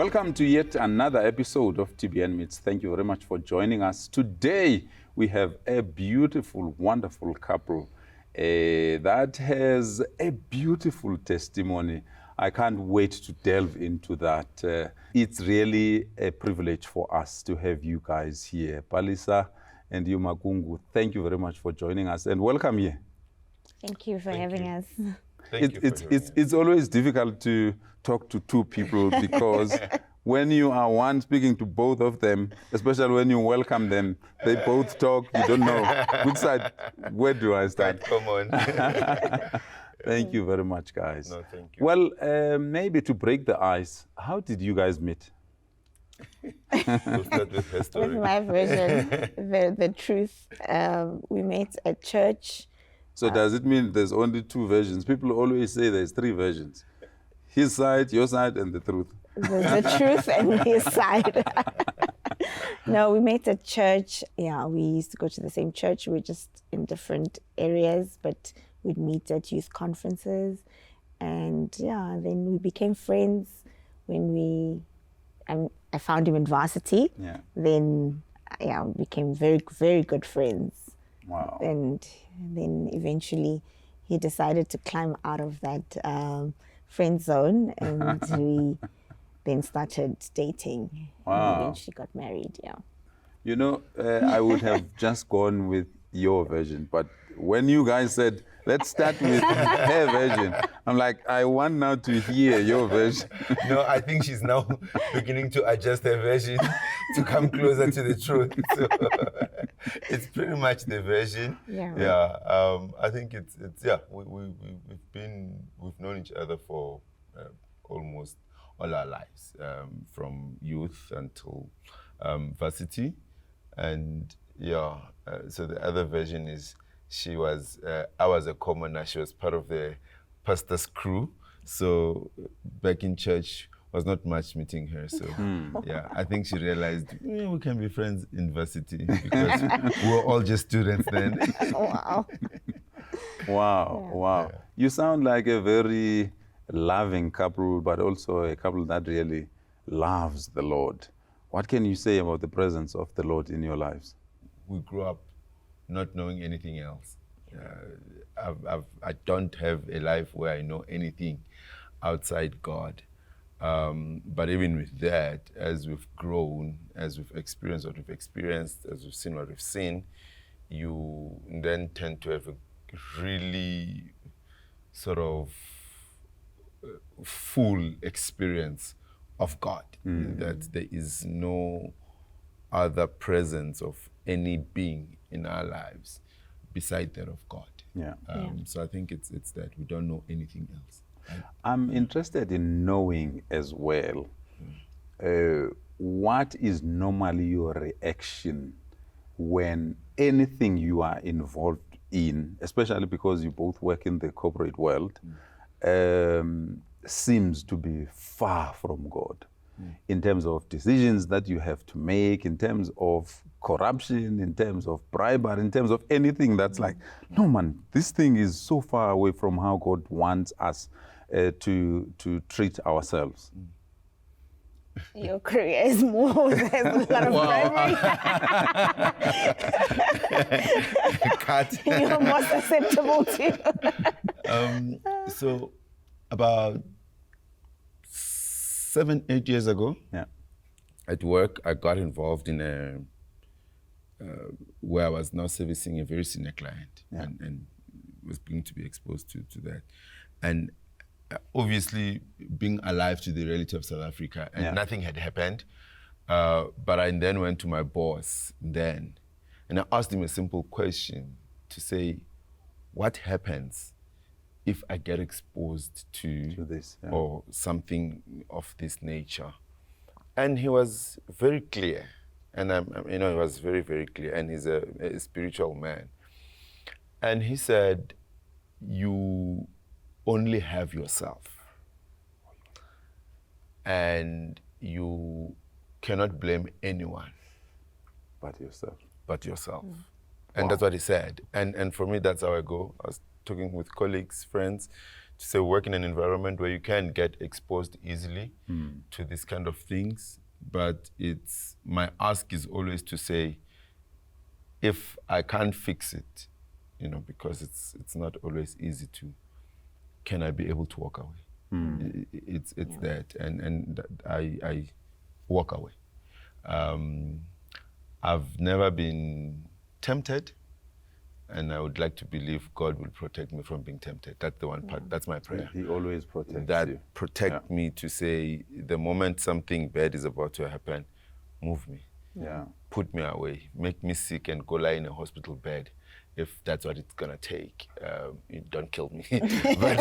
Welcome to yet another episode of TBN Meets. Thank you very much for joining us. Today, we have a beautiful, wonderful couple that has a beautiful testimony. I can't wait to delve into that. It's really a privilege for us to have you guys here. Palesa and you, Makungu, thank you very much for joining us and welcome here. Thank you for having us. It's always difficult to talk to two people because when you are one speaking to both of them, especially when you welcome them, they both talk, you don't know which side, where do I start? Come on. Thank you very much, guys. No, thank you. Well, maybe to break the ice, how did you guys meet? We'll start with her story. With my version, the truth. We met at church. So does it mean there's only two versions? People always say there's three versions. His side, your side, and the truth. The truth and his side. No, we met at church. Yeah, we used to go to the same church. We were just in different areas, but we'd meet at youth conferences. And yeah, then we became friends when I found him in varsity. Yeah. Then, yeah, we became very, very good friends. Wow. And then eventually he decided to climb out of that friend zone, and we then started dating. Wow. And eventually got married, yeah. You know, I would have just gone with your version, but when you guys said, let's start with her version, I'm like, I want now to hear your version. No, I think she's now beginning to adjust her version to come closer to the truth. So it's pretty much the version. Yeah. Yeah. I think it's yeah. We've known each other for almost all our lives, from youth until varsity, and yeah. So the other version is I was a commoner. She was part of the pastor's crew. So back in church was not much meeting her. So yeah, I think she realized we can be friends in varsity because we were all just students then. Wow. Wow, Yeah. wow. Yeah. You sound like a very loving couple, but also a couple that really loves the Lord. What can you say about the presence of the Lord in your lives? We grew up not knowing anything else. I don't have a life where I know anything outside God. But even with that, as we've grown, as we've experienced what we've experienced, as we've seen what we've seen, you then tend to have a really sort of full experience of God, that there is no other presence of any being in our lives beside that of God. Yeah. So I think it's that we don't know anything else. I'm interested in knowing as well, what is normally your reaction when anything you are involved in, especially because you both work in the corporate world, seems to be far from God, in terms of decisions that you have to make, in terms of corruption, in terms of bribery, in terms of anything that's like, no man, this thing is so far away from how God wants us to treat ourselves. Your career is more, there's a lot of bribery. Cut. You're more susceptible to. So about 7-8 years ago, Yeah. at work, I got involved in where I was now servicing a very senior client, Yeah. and was beginning to be exposed to that. And obviously, being alive to the reality of South Africa, and Yeah. nothing had happened. But I then went to my boss then, and I asked him a simple question to say, what happens if I get exposed to this, yeah. or something of this nature? And he was very clear, and he was very, very clear, and he's a spiritual man. And he said, you only have yourself, and you cannot blame anyone But yourself. but yourself. And that's what he said. And for me, that's how I go. I was talking with colleagues, friends, say work in an environment where you can get exposed easily to these kind of things, but my ask is always to say, if I can't fix it, because it's not always easy to, can I be able to walk away? It's that, and I walk away. I've never been tempted, and I would like to believe God will protect me from being tempted. That's the one part. That's my prayer. He always protects that you. protect me to say, the moment something bad is about to happen, move me. Yeah. Put me away. Make me sick and go lie in a hospital bed. If that's what it's gonna take, don't kill me. But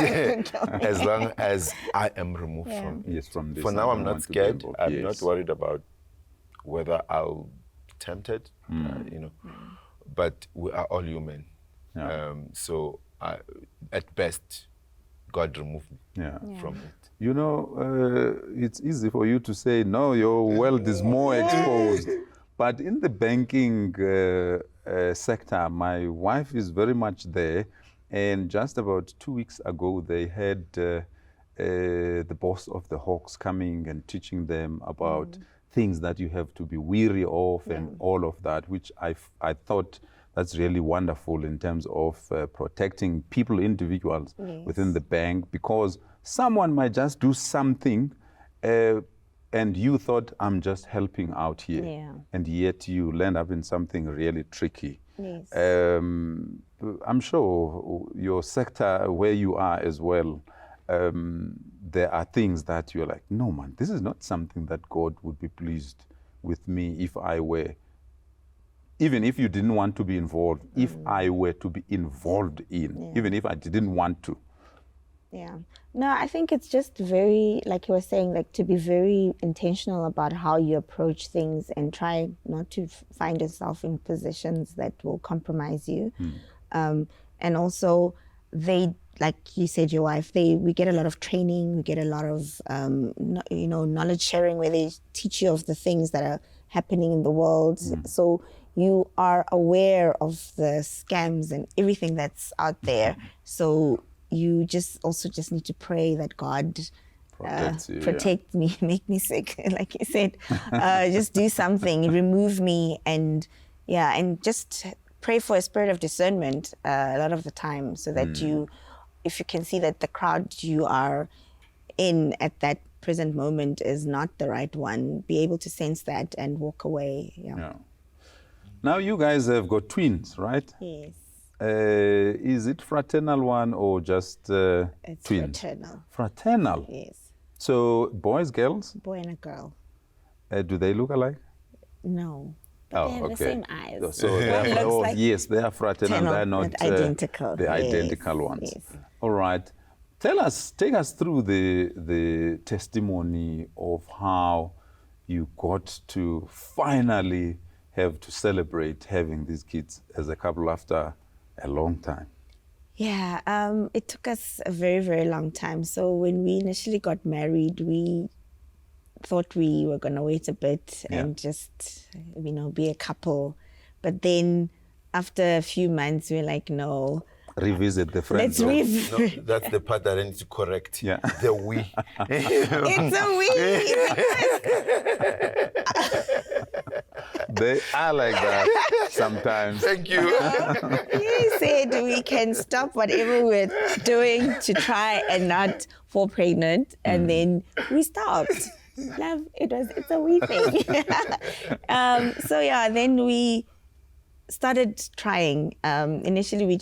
as long as I am removed from it. Yes, from this. For now, I'm not scared. I'm Yes. not worried about whether I'll be tempted, but we are all human. Yeah. So at best, God remove me from it. It's easy for you to say, no, your wealth is more exposed. But in the banking sector, my wife is very much there. And just about 2 weeks ago, they had the boss of the Hawks coming and teaching them about things that you have to be weary of and all of that, which I thought that's really wonderful in terms of protecting people, individuals within the bank, because someone might just do something and you thought, I'm just helping out here. Yeah. And yet you land up in something really tricky. Yes. I'm sure your sector where you are as well, there are things that you're like, no man, this is not something that God would be pleased with me if I were, even if you didn't want to be involved, if I were to be involved in, even if I didn't want to. Yeah. No, I think it's just very, like you were saying, like to be very intentional about how you approach things and try not to find yourself in positions that will compromise you. And also they, like you said, your wife, we get a lot of training, we get a lot of, knowledge sharing where they teach you of the things that are happening in the world. So you are aware of the scams and everything that's out there. So you just need to pray that God protect me, make me sick, like you said. Just do something, remove me, and just pray for a spirit of discernment a lot of the time, so that if you can see that the crowd you are in at that present moment is not the right one, be able to sense that and walk away. Yeah. Now you guys have got twins, right? Yes. Is it fraternal one or just It's twins? fraternal. Fraternal? Yes. So boys, girls? Boy and a girl. Do they look alike? No. But they have the same eyes. So they are, looks like yes, they are fraternal. They are not identical. the Yes, identical ones. yes. All right. Take us through the testimony of how you got to finally have to celebrate having these kids as a couple after a long time. Yeah, it took us a very, very long time. So when we initially got married, we thought we were going to wait a bit and just, be a couple. But then after a few months, we were like, no. Revisit the friend zone. No, that's the part that I need to correct. Yeah. The we. It's a we. They are like that sometimes. Thank you. He said we can stop whatever we're doing to try and not fall pregnant, and then we stopped. Love, it's a wee thing. Then we started trying. Initially,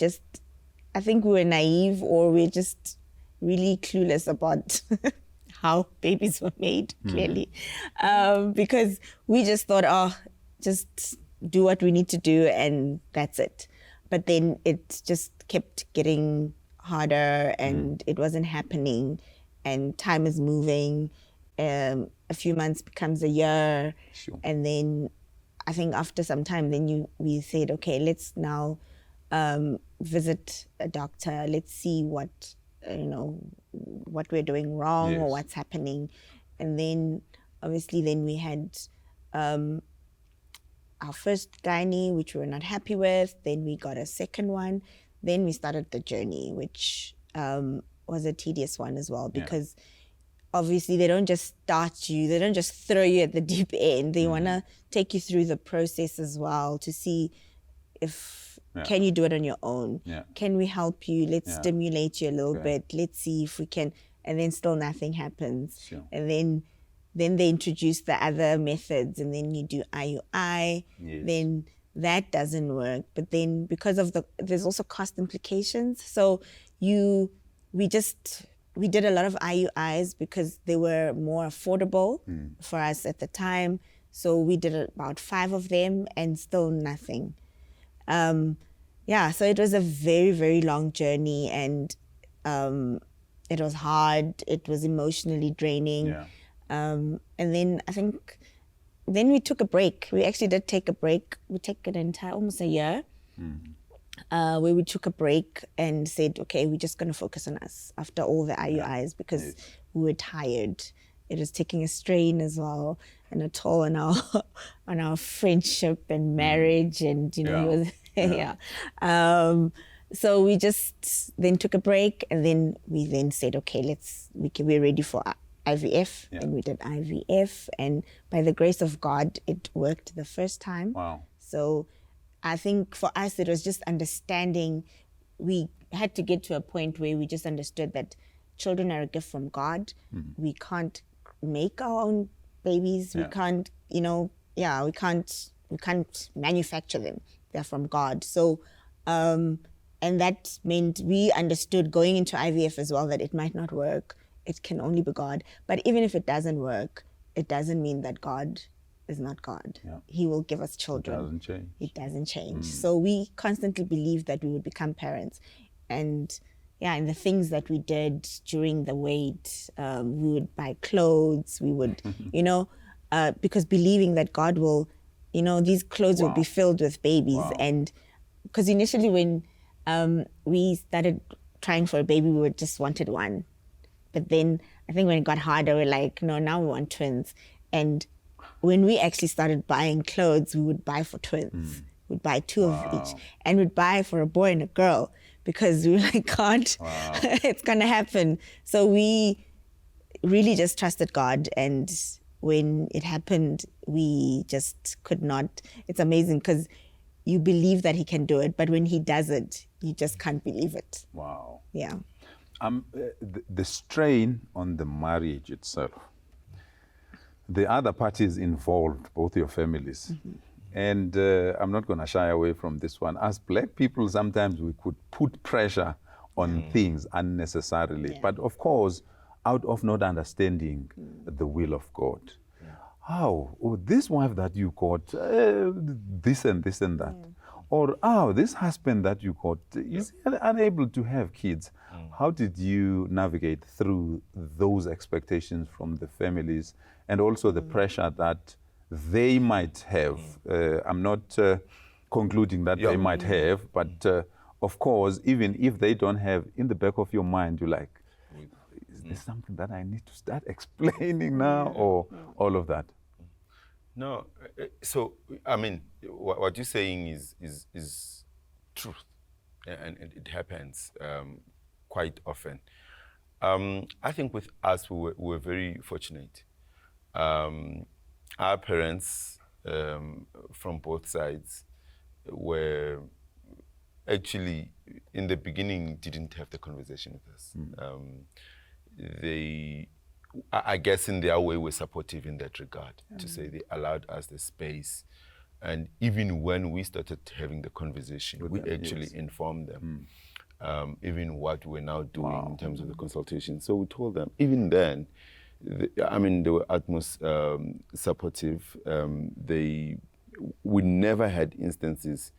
I think we were naive, or we're just really clueless about how babies were made, clearly. Because we just thought, just do what we need to do and that's it. But then it just kept getting harder and it wasn't happening, and time is moving. A few months becomes a year. Sure. And then I think after some time, we said, okay, let's now visit a doctor. Let's see what we're doing wrong or what's happening. And then obviously we had our first gynae, which we were not happy with. Then we got a second one. Then we started the journey, which was a tedious one as well, because obviously they don't just start you, they don't just throw you at the deep end. They want to take you through the process as well to see if can you do it on your own? Can we help you? Let's stimulate you a little bit. Let's see if we can. And then still nothing happens. Sure. And then they introduce the other methods, and then you do IUI. Yes. Then that doesn't work. But then because of there's also cost implications. So we did a lot of IUIs because they were more affordable for us at the time. So we did about 5 of them and still nothing. So it was a very, very long journey, and it was hard. It was emotionally draining. And then I think we took a break. We actually did take a break. We took an entire, almost a year, where we took a break and said, okay, we're just going to focus on us after all the IUIs because we were tired. It was taking a strain as well and a toll on our friendship and marriage, and so we just then took a break, and then we then said, okay, we're ready for IVF, and we did IVF, and by the grace of God, it worked the first time. Wow. So I think for us, it was just understanding. We had to get to a point where we just understood that children are a gift from God. We can't make our own babies. We can't, we can't manufacture them. They're from God. So, and that meant we understood going into IVF as well that it might not work. It can only be God. But even if it doesn't work, it doesn't mean that God is not God. He will give us children. It doesn't change. It doesn't change. So we constantly believed that we would become parents. And and the things that we did during the wait, we would buy clothes, we would, because believing that God will, these clothes will be filled with babies. And because initially when we started trying for a baby, we just wanted one. But then I think when it got harder, we're like, no, now we want twins. And when we actually started buying clothes, we would buy for twins. We'd buy 2 of each. And we'd buy for a boy and a girl because we were like, can't, it's going to happen. So we really just trusted God. And when it happened, we just could not. It's amazing because you believe that he can do it, but when he does it, you just can't believe it. Wow. Yeah. The strain on the marriage itself, the other parties involved, both your families, and I'm not going to shy away from this one. As Black people, sometimes we could put pressure on things unnecessarily, but of course, out of not understanding the will of God. How? Oh, this wife that you got, this and this and that. Or, this husband that you got is unable to have kids. How did you navigate through those expectations from the families and also the pressure that they might have? I'm not concluding that they might have, but of course, even if they don't have, in the back of your mind, you're like, is there something that I need to start explaining now, or all of that? No, so I mean, what you're saying is truth, and it happens quite often. I think with us, we were very fortunate. Our parents, from both sides, were actually in the beginning didn't have the conversation with us. They, I guess in their way, were supportive in that regard, to say they allowed us the space. And even when we started having the conversation, we actually informed them, even what we're now doing in terms of the consultation. So we told them, even then, they were utmost supportive. We never had instances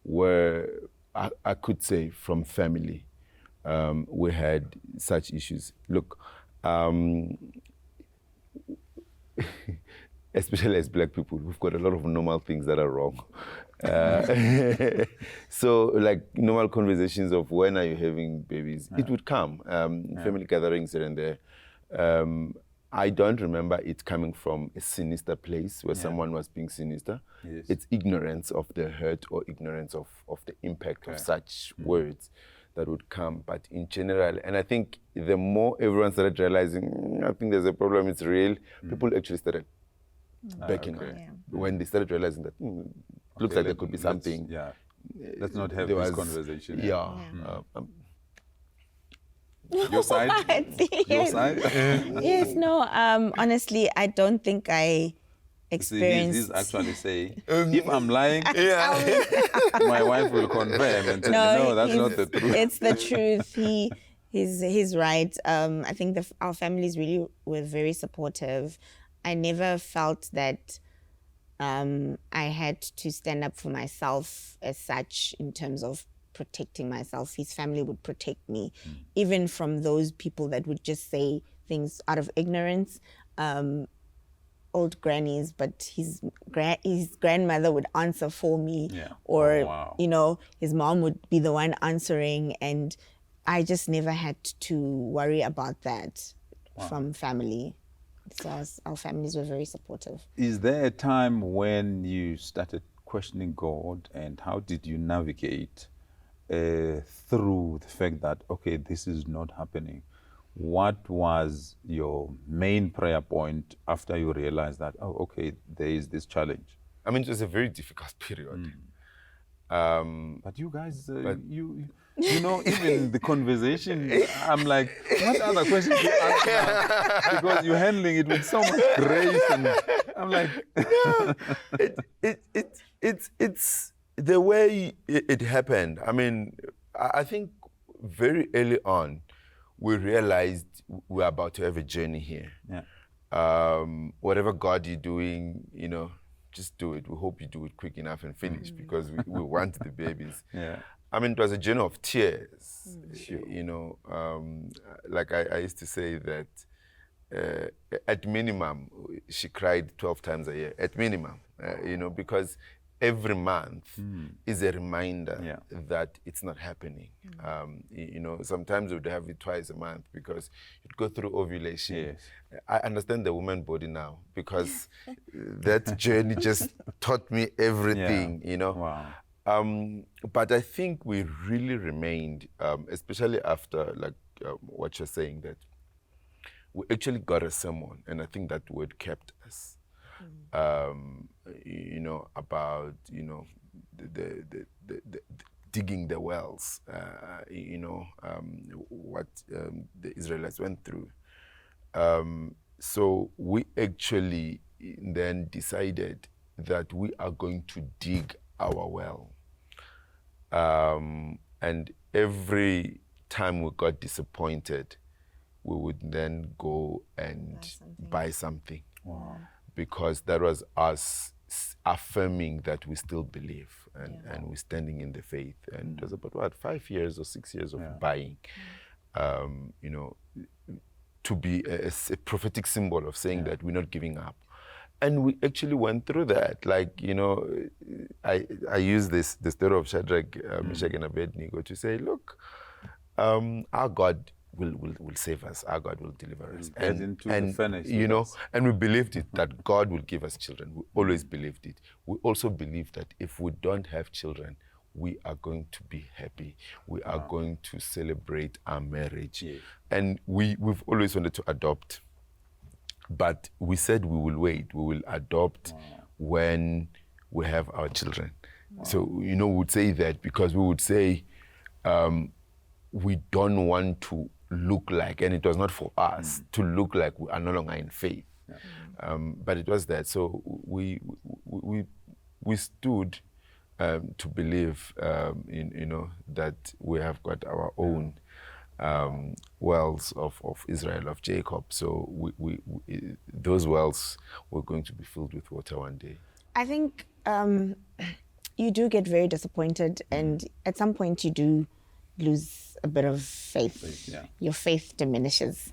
where I could say from family, we had such issues. Look, especially as Black people, we've got a lot of normal things that are wrong. So like normal conversations of when are you having babies, it would come, family gatherings here and there. I don't remember it coming from a sinister place where someone was being sinister. It's ignorance of the hurt or ignorance of the impact of such words that would come. But in general, and I think the more everyone started realizing, I think there's a problem, it's real, people actually started backing okay. on. Yeah. When they started realizing that looks like there could be something. Yeah. Let's not have There this was- conversation. Yeah. Your side? Your Yes. side? Yes, no, honestly, I don't think I See, experienced. he's actually saying, if I'm lying, Yeah. my wife will confirm and say, no, that's not the truth. It's the truth. He's right. I think our families really were very supportive. I never felt that I had to stand up for myself as such in terms of protecting myself. His family would protect me, even from those people that would just say things out of ignorance. Old grannies, but his grandmother would answer for me, Yeah. or Oh, wow. you know, his mom would be the one answering, and I just never had to worry about that from family. So our families were very supportive. Is there a time when you started questioning God, and how did you navigate through the fact that, okay, this is not happening? What was your main prayer point after you realized that, oh, okay, there is this challenge? I mean, it was a very difficult period. But you guys, you know, even the conversation, I'm like, what other questions do you ask now? Because you're handling it with so much grace, and I'm like, It's the way it happened. I mean, I think very early on, we realized we're about to have a journey here. yeah. Whatever God you're doing, you know, just do it. We hope you do it quick enough and finish, because we want the babies. Yeah. I mean, it was a journey of tears. Sure. You know, like I used to say that at minimum, she cried 12 times a year, at minimum, you know, because every month is a reminder that it's not happening. You know, sometimes we'd have it twice a month because you'd go through ovulation. Yes. I understand the woman body now, because that journey just taught me everything, you know. Wow. But I think we really remained, especially after like what you're saying, that we actually got a sermon, and I think that word kept us. You know, about, you know, the digging the wells, you know, what the Israelites went through. So we actually then decided that we are going to dig our well. And every time we got disappointed, we would then go and buy something. Wow. Because that was us affirming that we still believe, and we're standing in the faith. And it was about 5 years or 6 years of buying, you know, to be a prophetic symbol of saying that we're not giving up. And we actually went through that. Like, you know, I use the story of Shadrach, Meshach, and Abednego to say, look, our God will save us. Our God will deliver us. And the furnace, you know, and we believed it, that God will give us children. We always believed it. We also believed that if we don't have children, we are going to be happy. We are going to celebrate our marriage. Yeah. And we've always wanted to adopt. But we said we will wait. We will adopt when we have our children. So, you know, we would say that because we would say we don't want to look like, and it was not for us to look like we are no longer in faith. But it was that. So we stood to believe in, you know, that we have got our own wells of Israel, of Jacob. So we those wells were going to be filled with water one day. I think you do get very disappointed, and at some point you do lose a bit of faith. Your faith diminishes.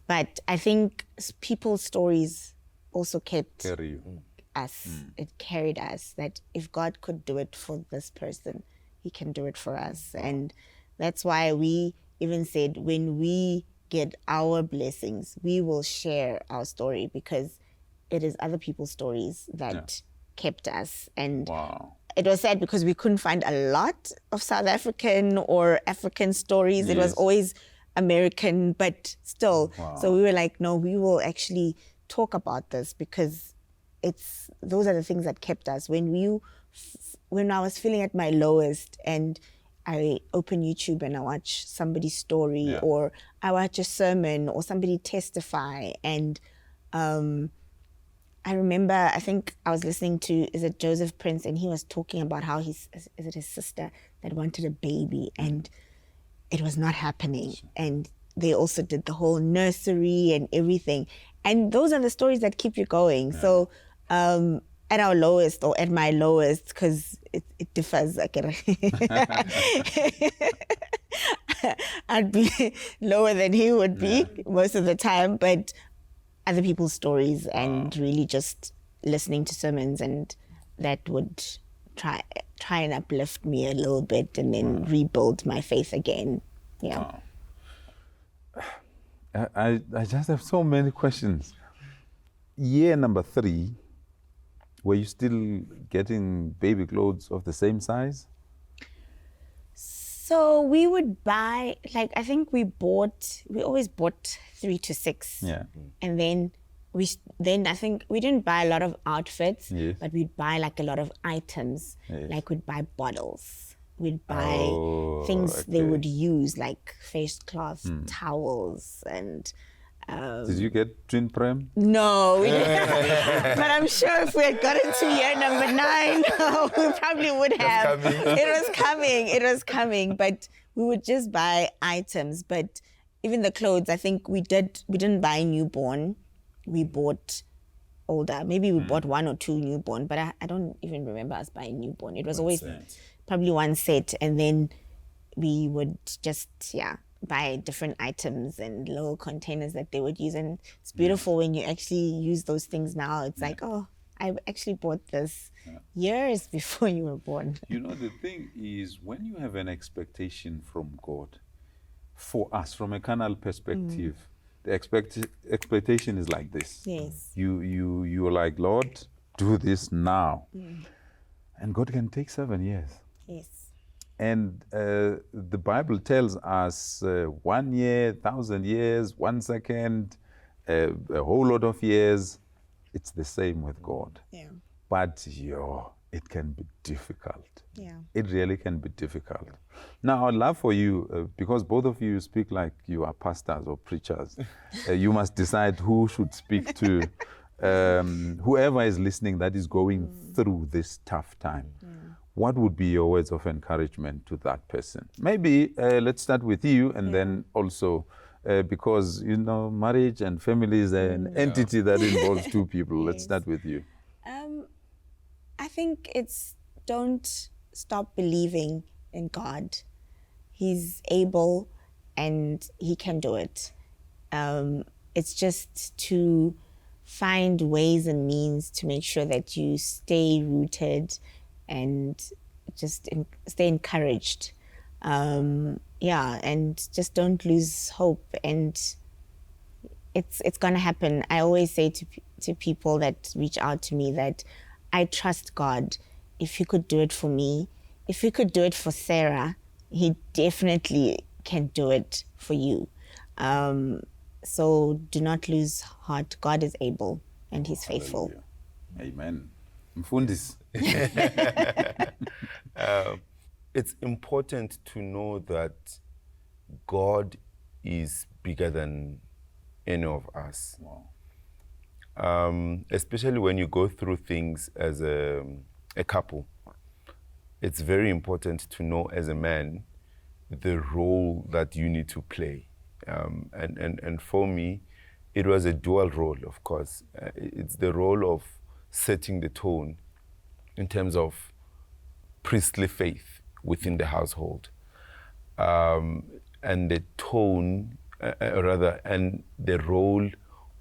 But I think people's stories also kept Carry you. us. It carried us, that if God could do it for this person, he can do it for us. And that's why we even said, when we get our blessings, we will share our story, because it is other people's stories that kept us. And Wow. it was sad because we couldn't find a lot of South African or African stories. It was Yes. always American, but still. Wow. So we were like, no, we will actually talk about this because those are the things that kept us. When I was feeling at my lowest and I open YouTube and I watch somebody's story, Yeah. or I watch a sermon or somebody testify, and I remember, I think I was listening to, is it Joseph Prince, and he was talking about how is it his sister that wanted a baby and it was not happening. And they also did the whole nursery and everything. And those are the stories that keep you going. Yeah. So at our lowest, or at my lowest, because it differs. I'd be lower than he would be most of the time, but other people's stories and really just listening to sermons, and that would try and uplift me a little bit and then rebuild my faith again. Yeah. I just have so many questions. Year number 3, were you still getting baby clothes of the same size? So we would buy, like, I think we always bought 3 to 6. Yeah. And then I think we didn't buy a lot of outfits, Yes. but we'd buy like a lot of items. Yes. Like we'd buy bottles. We'd buy things they okay. would use, like face cloths, towels, and... Did you get twin prem? No, we didn't. But I'm sure if we had gotten to year number 9, we probably would have. It was coming. But we would just buy items. But even the clothes, I think we didn't buy newborn. We bought older. Maybe we bought 1 or 2 newborn, but I don't even remember us buying newborn. It was always probably one set, and then we would just, buy different items and little containers that they would use. And it's beautiful when you actually use those things now. It's like, oh, I actually bought this years before you were born. You know, the thing is, when you have an expectation from God, for us, from a carnal perspective, the expectation is like this. Yes. You're like, Lord, do this now. And God can take 7 years. Yes. And the Bible tells us 1 year, 1,000 years, 1 second, a whole lot of years. It's the same with God. Yeah. But it can be difficult. Yeah. It really can be difficult. Now, I'd love for you, because both of you speak like you are pastors or preachers, you must decide who should speak to whoever is listening that is going through this tough time. What would be your words of encouragement to that person? Maybe let's start with you, and then also, because, marriage and family is an entity that involves 2 people. Let's start with you. I think it's, don't stop believing in God. He's able and he can do it. It's just to find ways and means to make sure that you stay rooted and just stay encouraged. And just don't lose hope. And it's gonna happen. I always say to people that reach out to me that I trust God. If he could do it for me, if he could do it for Sarah, he definitely can do it for you. So do not lose heart. God is able and he's faithful. Hallelujah. Amen. Mfundis. It's important to know that God is bigger than any of us. Wow. Especially when you go through things as a couple. It's very important to know as a man the role that you need to play. And for me, it was a dual role, of course. It's the role of setting the tone in terms of priestly faith within the household. And the tone, and the role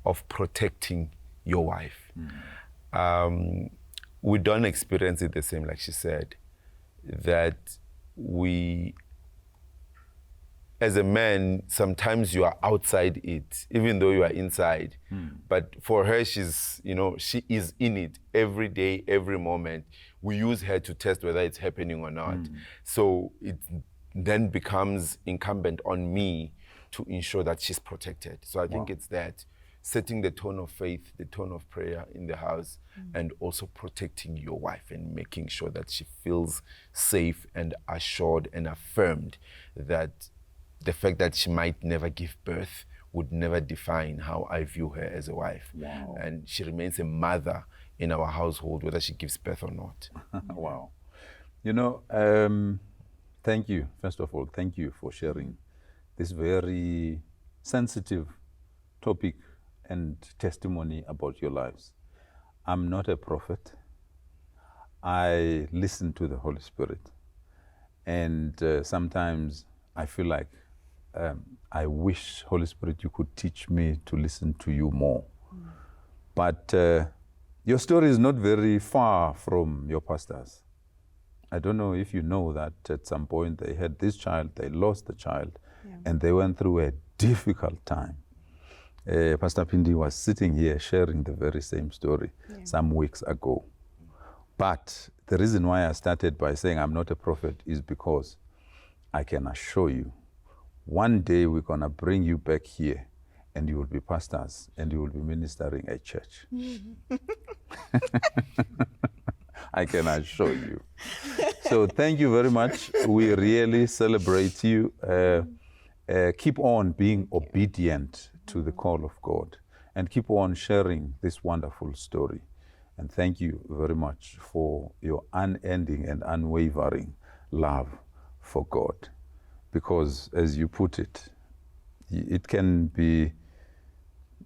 of protecting your wife. We don't experience it the same, like she said, that we as a man, sometimes you are outside it, even though you are inside. But for her, she's, she is in it every day, every moment. We use her to test whether it's happening or not. So it then becomes incumbent on me to ensure that she's protected. So I think it's that, setting the tone of faith, the tone of prayer in the house, and also protecting your wife and making sure that she feels safe and assured and affirmed that the fact that she might never give birth would never define how I view her as a wife. Wow. And she remains a mother in our household, whether she gives birth or not. Wow. Thank you. First of all, thank you for sharing this very sensitive topic and testimony about your lives. I'm not a prophet. I listen to the Holy Spirit. And sometimes I feel like I wish, Holy Spirit, you could teach me to listen to you more. But your story is not very far from your pastor's. I don't know if you know that at some point they had this child, they lost the child, and they went through a difficult time. Pastor Pindi was sitting here sharing the very same story some weeks ago. But the reason why I started by saying I'm not a prophet is because I can assure you, one day we're going to bring you back here and you will be pastors and you will be ministering at church. I can assure you. So thank you very much. We really celebrate you. Keep on being obedient to the call of God and keep on sharing this wonderful story. And thank you very much for your unending and unwavering love for God. Because as you put it, it can be,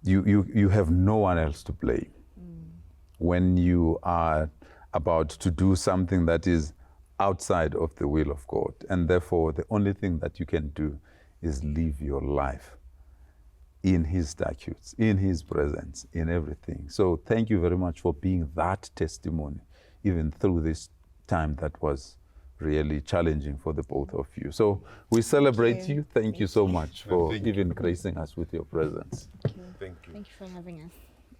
you have no one else to blame. When you are about to do something that is outside of the will of God. And therefore, the only thing that you can do is live your life in His statutes, in His presence, in everything. So thank you very much for being that testimony, even through this time that was really challenging for the both of you. So we celebrate you. Thank you so much for even gracing us with your presence. Thank you. Thank you for having us.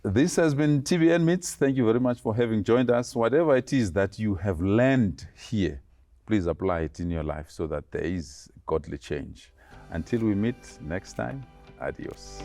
This has been TBN Meets. Thank you very much for having joined us. Whatever it is that you have learned here, please apply it in your life so that there is godly change. Until we meet next time, adios.